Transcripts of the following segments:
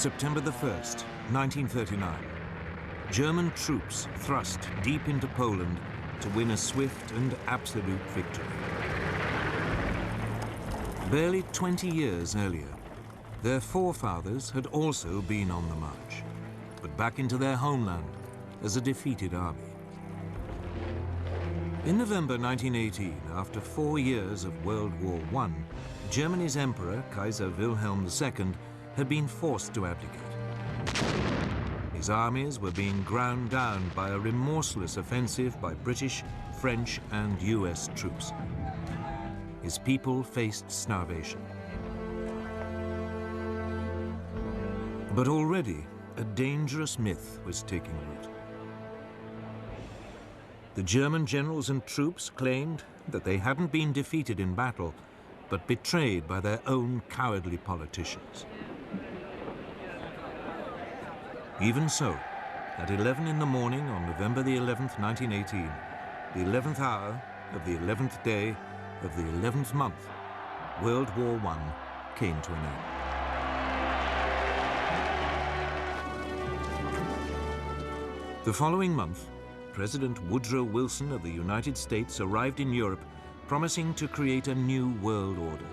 September the 1st, 1939. German troops thrust deep into Poland to win a swift and absolute victory. Barely 20 years earlier, their forefathers had also been on the march, but back into their homeland as a defeated army. In November 1918, after 4 years of World War I, Germany's Emperor, Kaiser Wilhelm II, had been forced to abdicate. His armies were being ground down by a remorseless offensive by British, French, and US troops. His people faced starvation. But already, a dangerous myth was taking root. The German generals and troops claimed that they hadn't been defeated in battle, but betrayed by their own cowardly politicians. Even so, at 11 in the morning on November the 11th, 1918, the 11th hour of the 11th day of the 11th month, World War I came to an end. The following month, President Woodrow Wilson of the United States arrived in Europe, promising to create a new world order.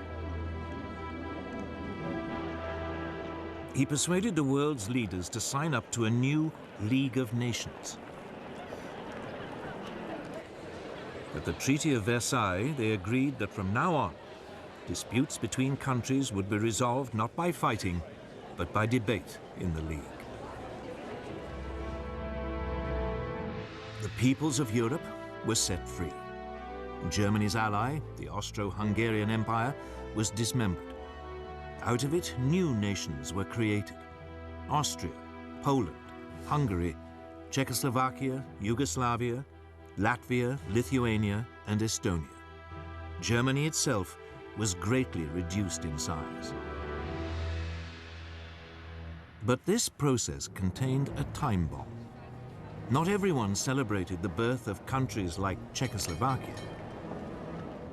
He persuaded the world's leaders to sign up to a new League of Nations. At the Treaty of Versailles, they agreed that from now on, disputes between countries would be resolved not by fighting, but by debate in the League. The peoples of Europe were set free. Germany's ally, the Austro-Hungarian Empire, was dismembered. Out of it, new nations were created: Austria, Poland, Hungary, Czechoslovakia, Yugoslavia, Latvia, Lithuania, and Estonia. Germany itself was greatly reduced in size. But this process contained a time bomb. Not everyone celebrated the birth of countries like Czechoslovakia.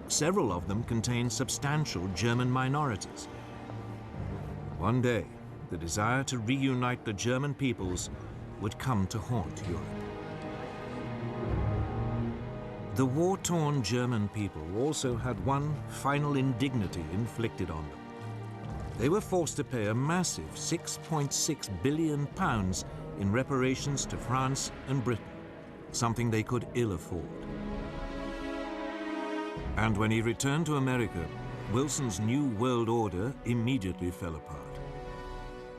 Several of them contained substantial German minorities. One day, the desire to reunite the German peoples would come to haunt Europe. The war-torn German people also had one final indignity inflicted on them. They were forced to pay a massive £6.6 billion in reparations to France and Britain, something they could ill afford. And when he returned to America, Wilson's new world order immediately fell apart.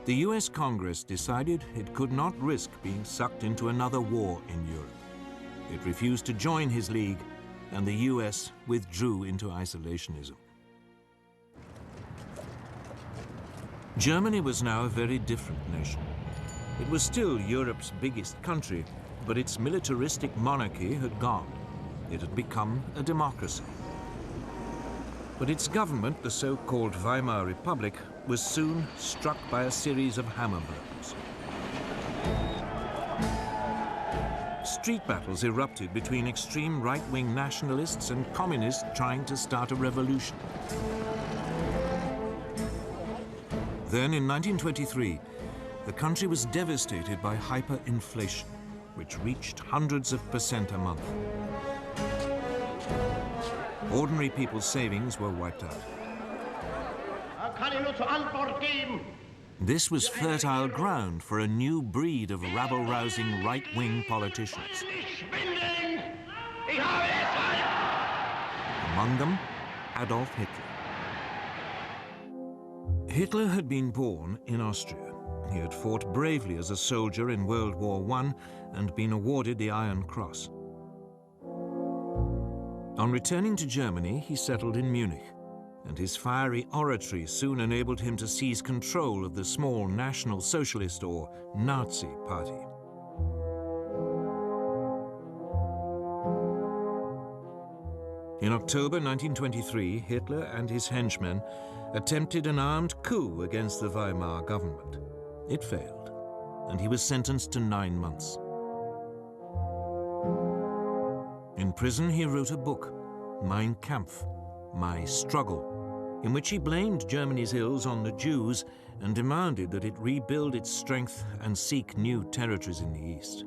The US Congress decided it could not risk being sucked into another war in Europe. It refused to join his league, and the US withdrew into isolationism. Germany was now a very different nation. It was still Europe's biggest country, but its militaristic monarchy had gone. It had become a democracy. But its government, the so-called Weimar Republic, was soon struck by a series of hammer blows. Street battles erupted between extreme right-wing nationalists and communists trying to start a revolution. Then, in 1923, the country was devastated by hyperinflation, which reached hundreds of % a month. Ordinary people's savings were wiped out. This was fertile ground for a new breed of rabble-rousing right-wing politicians. Among them, Adolf Hitler. Hitler had been born in Austria. He had fought bravely as a soldier in World War I and been awarded the Iron Cross. On returning to Germany, he settled in Munich, and his fiery oratory soon enabled him to seize control of the small National Socialist or Nazi Party. In October 1923, Hitler and his henchmen attempted an armed coup against the Weimar government. It failed, and he was sentenced to 9 months. In prison, he wrote a book, Mein Kampf, My Struggle, in which he blamed Germany's ills on the Jews and demanded that it rebuild its strength and seek new territories in the East.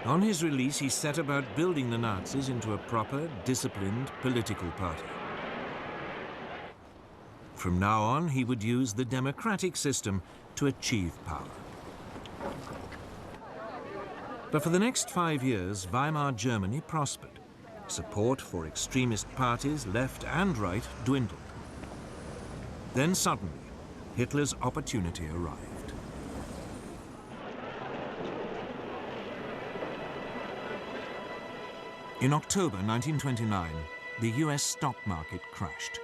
On his release, he set about building the Nazis into a proper, disciplined political party. From now on, he would use the democratic system to achieve power. But for the next 5 years, Weimar Germany prospered. Support for extremist parties, left and right, dwindled. Then suddenly, Hitler's opportunity arrived. In October 1929, the US stock market crashed.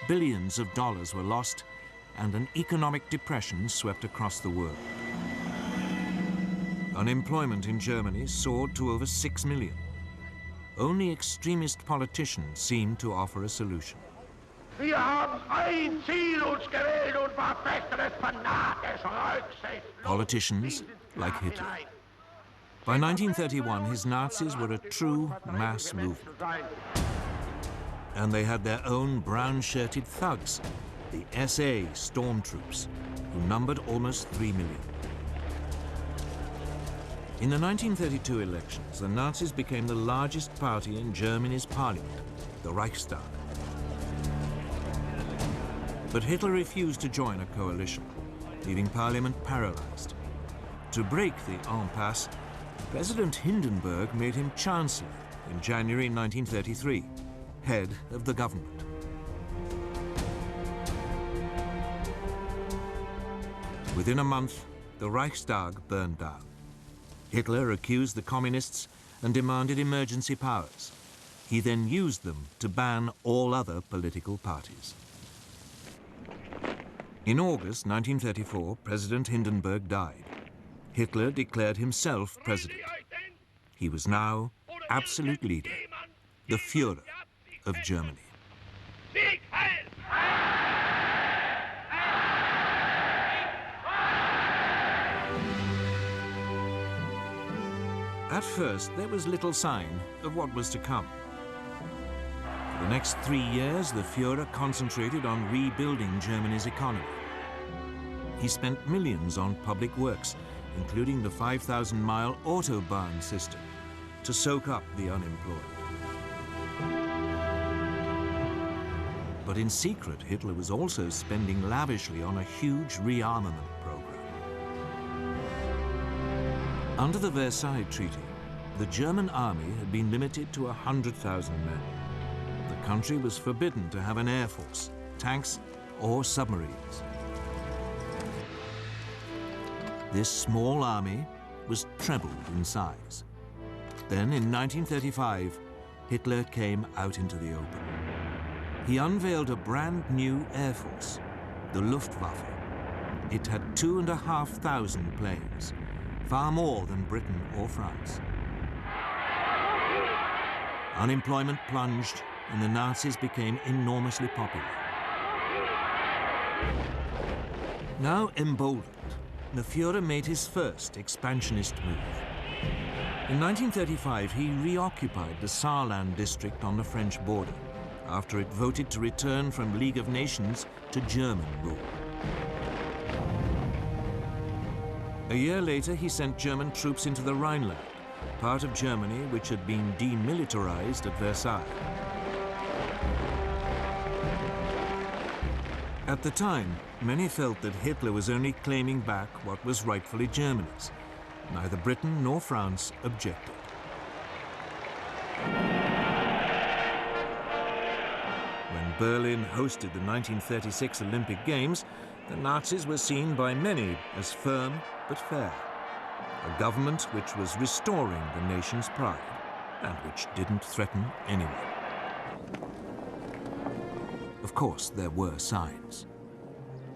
Billions of dollars were lost, and an economic depression swept across the world. Unemployment in Germany soared to over 6 million. Only extremist politicians seemed to offer a solution. Wir haben ein Ziel uns gewählt und verfechten es fanatisch rücksichtslos. Politicians like Hitler. By 1931, his Nazis were a true mass movement. And they had their own brown-shirted thugs, the SA stormtroops, who numbered almost 3 million. In the 1932 elections, the Nazis became the largest party in Germany's parliament, the Reichstag. But Hitler refused to join a coalition, leaving parliament paralyzed. To break the impasse, President Hindenburg made him chancellor in January 1933, head of the government. Within a month, the Reichstag burned down. Hitler accused the communists and demanded emergency powers. He then used them to ban all other political parties. In August 1934, President Hindenburg died. Hitler declared himself president. He was now absolute leader, the Führer of Germany. At first, there was little sign of what was to come. For the next 3 years, the Führer concentrated on rebuilding Germany's economy. He spent millions on public works, including the 5,000-mile Autobahn system, to soak up the unemployed. But in secret, Hitler was also spending lavishly on a huge rearmament program. Under the Versailles Treaty, the German army had been limited to 100,000 men. The country was forbidden to have an air force, tanks, or submarines. This small army was trebled in size. Then, in 1935, Hitler came out into the open. He unveiled a brand new air force, the Luftwaffe. It had 2,500 planes, far more than Britain or France. Unemployment plunged, and the Nazis became enormously popular. Now emboldened, the Führer made his first expansionist move. In 1935, he reoccupied the Saarland district on the French border, after it voted to return from League of Nations to German rule. A year later, he sent German troops into the Rhineland, part of Germany which had been demilitarized at Versailles. At the time, many felt that Hitler was only claiming back what was rightfully Germany's. Neither Britain nor France objected. When Berlin hosted the 1936 Olympic Games, the Nazis were seen by many as firm but fair. A government which was restoring the nation's pride and which didn't threaten anyone. Of course, there were signs.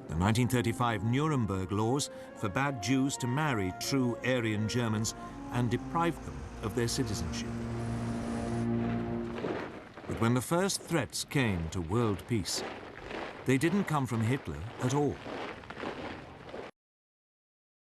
The 1935 Nuremberg laws forbade Jews to marry true Aryan Germans and deprived them of their citizenship. But when the first threats came to world peace, they didn't come from Hitler at all.